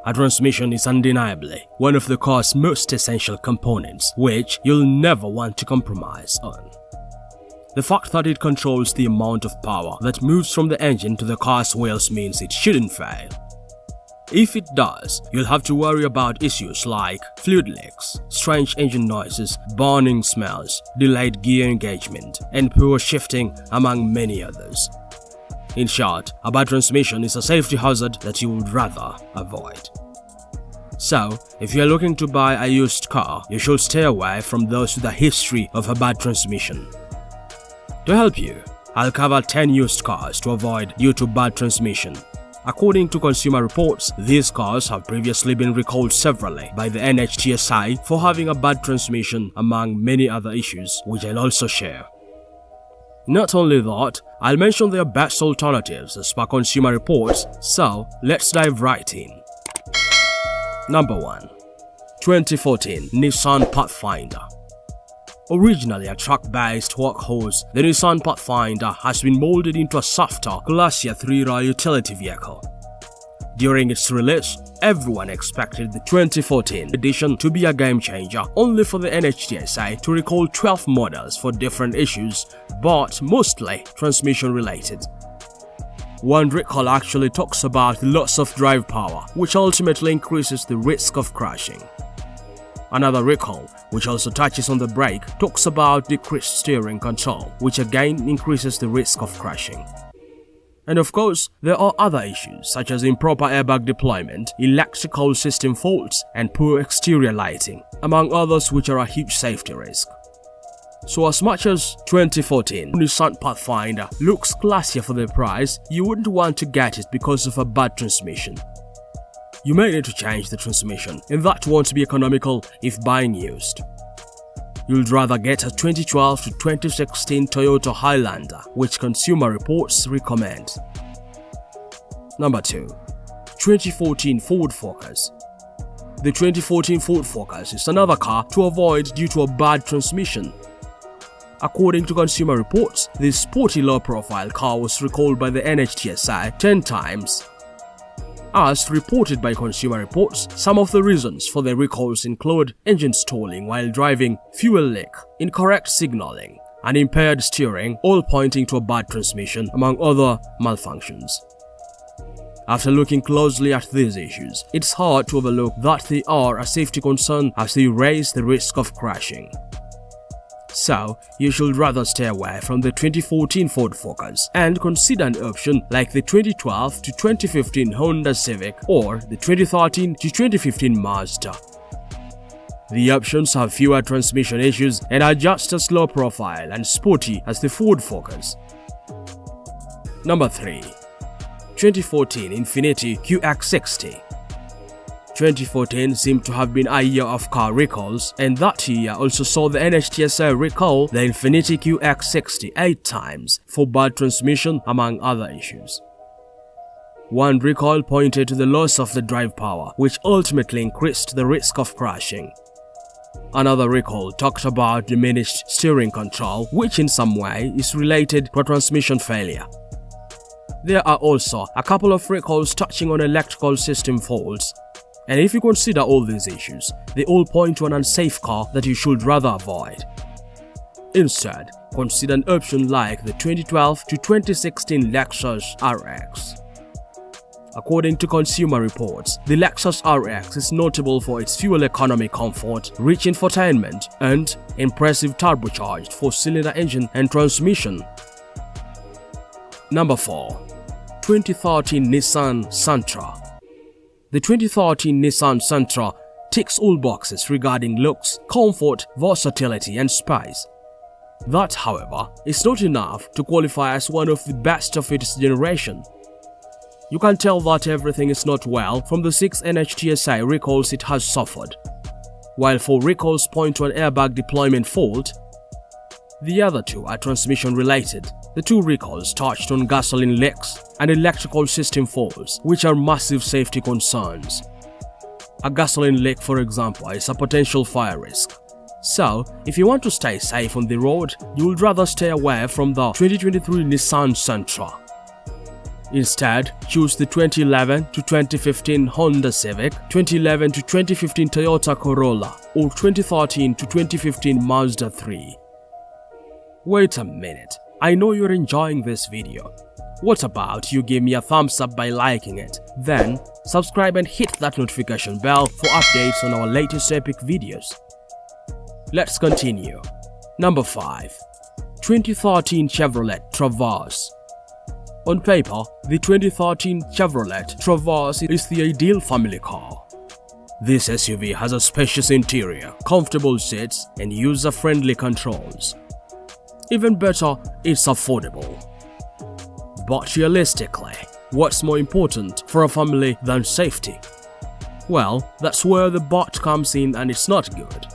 A transmission is undeniably one of the car's most essential components, which you'll never want to compromise on. The fact that it controls the amount of power that moves from the engine to the car's wheels means it shouldn't fail. If it does, you'll have to worry about issues like fluid leaks, strange engine noises, burning smells, delayed gear engagement, and poor shifting, among many others. In short, a bad transmission is a safety hazard that you would rather avoid. So, if you're looking to buy a used car, you should stay away from those with a history of a bad transmission. To help you, I'll cover 10 used cars to avoid due to bad transmission. According to Consumer Reports, these cars have previously been recalled severally by the NHTSA for having a bad transmission, among many other issues, which I'll also share. Not only that, I'll mention their best alternatives as per Consumer Reports, so let's dive right in. Number 1. 2014 Nissan Pathfinder. Originally a truck-based workhorse, the Nissan Pathfinder has been molded into a softer, classier three-row utility vehicle. During its release, everyone expected the 2014 edition to be a game-changer, only for the NHTSA to recall 12 models for different issues, but mostly transmission-related. One recall actually talks about the loss of drive power, which ultimately increases the risk of crashing. Another recall, which also touches on the brake, talks about decreased steering control, which again increases the risk of crashing. And of course, there are other issues such as improper airbag deployment, electrical system faults, and poor exterior lighting, among others which are a huge safety risk. So as much as 2014 Nissan Pathfinder looks classier for the price, you wouldn't want to get it because of a bad transmission. You may need to change the transmission, and that won't be economical if buying used. You'd rather get a 2012 to 2016 Toyota Highlander, which Consumer Reports recommend. Number 2. 2014 Ford Focus. The 2014 Ford Focus is another car to avoid due to a bad transmission. According to Consumer Reports, this sporty low-profile car was recalled by the NHTSA 10 times. As reported by Consumer Reports, some of the reasons for the recalls include engine stalling while driving, fuel leak, incorrect signaling, and impaired steering, all pointing to a bad transmission, among other malfunctions. After looking closely at these issues, it's hard to overlook that they are a safety concern as they raise the risk of crashing. So, you should rather stay away from the 2014 Ford Focus and consider an option like the 2012 to 2015 Honda Civic or the 2013 to 2015 Mazda. The options have fewer transmission issues and are just as low profile and sporty as the Ford Focus. Number 3. 2014 Infiniti QX60. 2014 seemed to have been a year of car recalls, and that year also saw the NHTSA recall the Infiniti QX60 8 times for bad transmission, among other issues. One recall pointed to the loss of the drive power, which ultimately increased the risk of crashing. Another recall talked about diminished steering control, which in some way is related to a transmission failure. There are also a couple of recalls touching on electrical system faults. And if you consider all these issues, they all point to an unsafe car that you should rather avoid. Instead, consider an option like the 2012 to 2016 Lexus RX. According to Consumer Reports, the Lexus RX is notable for its fuel economy comfort, rich infotainment, and impressive turbocharged 4-cylinder engine and transmission. Number 4. 2013 Nissan Sentra. The 2013 Nissan Sentra ticks all boxes regarding looks, comfort, versatility, and space. That, however, is not enough to qualify as one of the best of its generation. You can tell that everything is not well from the 6 NHTSA recalls it has suffered. While 4 recalls point to an airbag deployment fault, the other 2 are transmission-related. The 2 recalls touched on gasoline leaks and electrical system faults, which are massive safety concerns. A gasoline leak, for example, is a potential fire risk. So, if you want to stay safe on the road, you would rather stay away from the 2023 Nissan Sentra. Instead, choose the 2011 to 2015 Honda Civic, 2011 to 2015 Toyota Corolla, or 2013 to 2015 Mazda 3. Wait a minute, I know you're enjoying this video. What about you give me a thumbs up by liking it, then subscribe and hit that notification bell for updates on our latest epic videos. Let's continue. Number 5. 2013 Chevrolet Traverse. On paper, the 2013 Chevrolet Traverse is the ideal family car. This SUV has a spacious interior, comfortable seats, and user-friendly controls. Even better, it's affordable. But realistically, what's more important for a family than safety? Well, that's where the but comes in, and it's not good.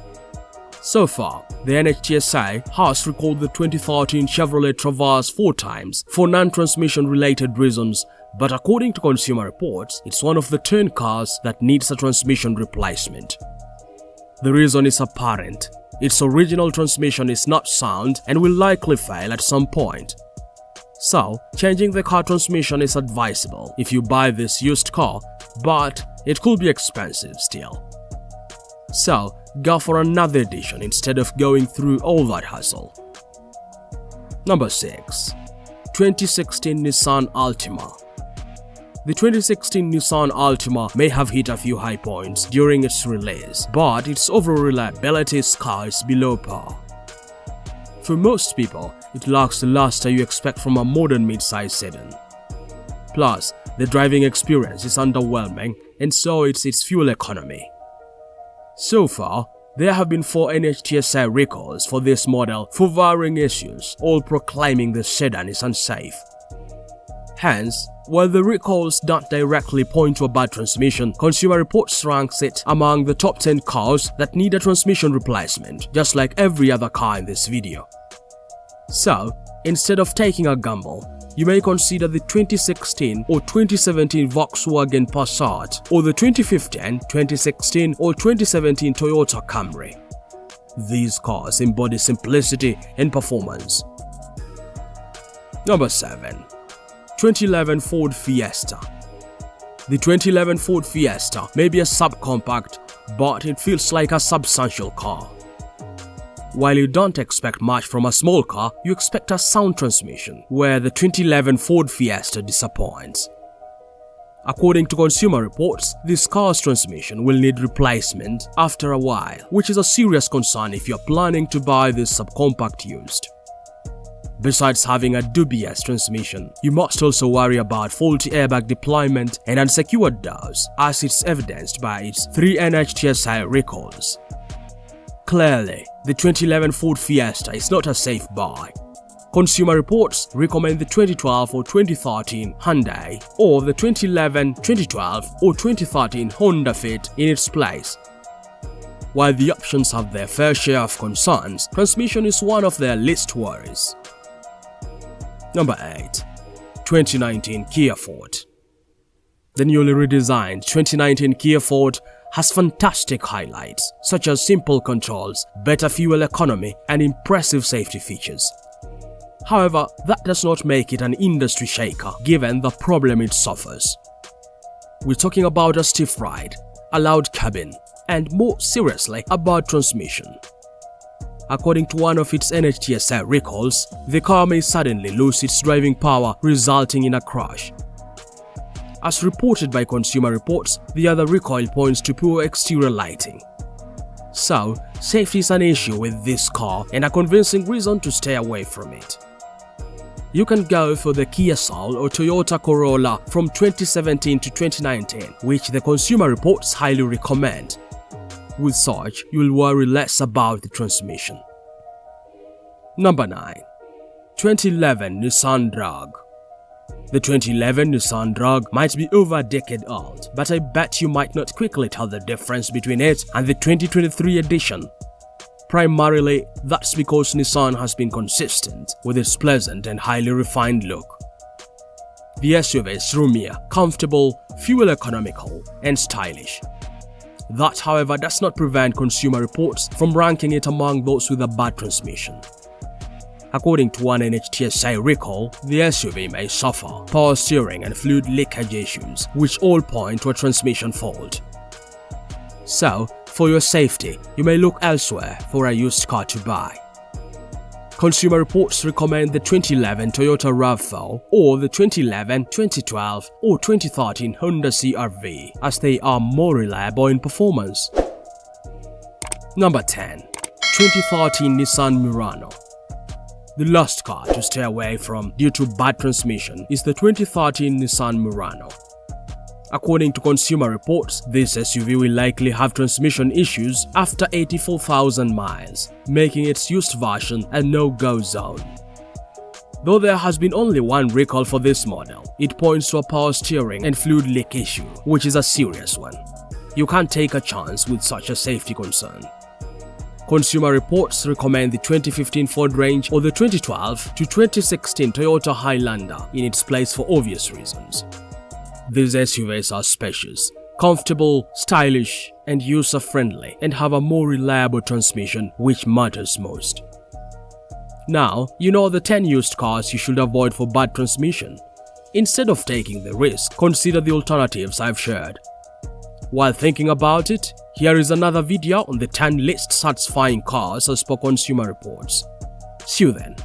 So far, the NHTSA has recalled the 2013 Chevrolet Traverse 4 times for non-transmission related reasons, but according to Consumer Reports, it's one of the 10 cars that needs a transmission replacement. The reason is apparent. Its original transmission is not sound and will likely fail at some point. So, changing the car transmission is advisable if you buy this used car, but it could be expensive still. So, go for another edition instead of going through all that hassle. Number 6. 2016 Nissan Altima. The 2016 Nissan Altima may have hit a few high points during its release, but its overall reliability scars below par. For most people, it lacks the luster you expect from a modern mid-size sedan. Plus, the driving experience is underwhelming, and so it's its fuel economy. So far, there have been 4 NHTSA recalls for this model for varying issues, all proclaiming the sedan is unsafe. Hence, while the recalls don't directly point to a bad transmission, Consumer Reports ranks it among the top 10 cars that need a transmission replacement, just like every other car in this video. So, instead of taking a gamble, you may consider the 2016 or 2017 Volkswagen Passat or the 2015, 2016 or 2017 Toyota Camry. These cars embody simplicity and performance. Number 7. 2011 Ford Fiesta. The 2011 Ford Fiesta may be a subcompact, but it feels like a substantial car. While you don't expect much from a small car, you expect a sound transmission, where the 2011 Ford Fiesta disappoints. According to Consumer Reports, this car's transmission will need replacement after a while, which is a serious concern if you're planning to buy this subcompact used. Besides having a dubious transmission, you must also worry about faulty airbag deployment and unsecured doors, as it's evidenced by its 3 NHTSA recalls. Clearly, the 2011 Ford Fiesta is not a safe buy. Consumer Reports recommend the 2012 or 2013 Hyundai or the 2011, 2012 or 2013 Honda Fit in its place. While the options have their fair share of concerns, transmission is one of their least worries. Number 8. 2019 Kia Forte. The newly redesigned 2019 Kia Forte has fantastic highlights such as simple controls, better fuel economy, and impressive safety features. However, that does not make it an industry shaker given the problem it suffers. We're talking about a stiff ride, a loud cabin, and more seriously about transmission. According to one of its NHTSA recalls, the car may suddenly lose its driving power, resulting in a crash. As reported by Consumer Reports, the other recall points to poor exterior lighting. So, safety is an issue with this car and a convincing reason to stay away from it. You can go for the Kia Soul or Toyota Corolla from 2017 to 2019, which the Consumer Reports highly recommend. With such, you'll worry less about the transmission. Number 9. 2011 Nissan Drug. The 2011 Nissan Drug might be over a decade old, but I bet you might not quickly tell the difference between it and the 2023 edition. Primarily, that's because Nissan has been consistent with its pleasant and highly refined look. The SUV is roomier, comfortable, fuel economical, and stylish. That, however, does not prevent Consumer Reports from ranking it among those with a bad transmission. According to one NHTSA recall, the SUV may suffer power steering and fluid leakage issues, which all point to a transmission fault. So, for your safety, you may look elsewhere for a used car to buy. Consumer Reports recommend the 2011 Toyota RAV4 or the 2011, 2012 or 2013 Honda CR-V, as they are more reliable in performance. Number 10. 2013 Nissan Murano. The last car to stay away from due to bad transmission is the 2013 Nissan Murano. According to Consumer Reports, this SUV will likely have transmission issues after 84,000 miles, making its used version a no-go zone. Though there has been only one recall for this model, it points to a power steering and fluid leak issue, which is a serious one. You can't take a chance with such a safety concern. Consumer Reports recommend the 2015 Ford Range or the 2012 to 2016 Toyota Highlander in its place for obvious reasons. These SUVs are spacious, comfortable, stylish, and user-friendly, and have a more reliable transmission, which matters most. Now, you know the 10 used cars you should avoid for bad transmission. Instead of taking the risk, consider the alternatives I've shared. While thinking about it, here is another video on the 10 least satisfying cars as per Consumer Reports. See you then.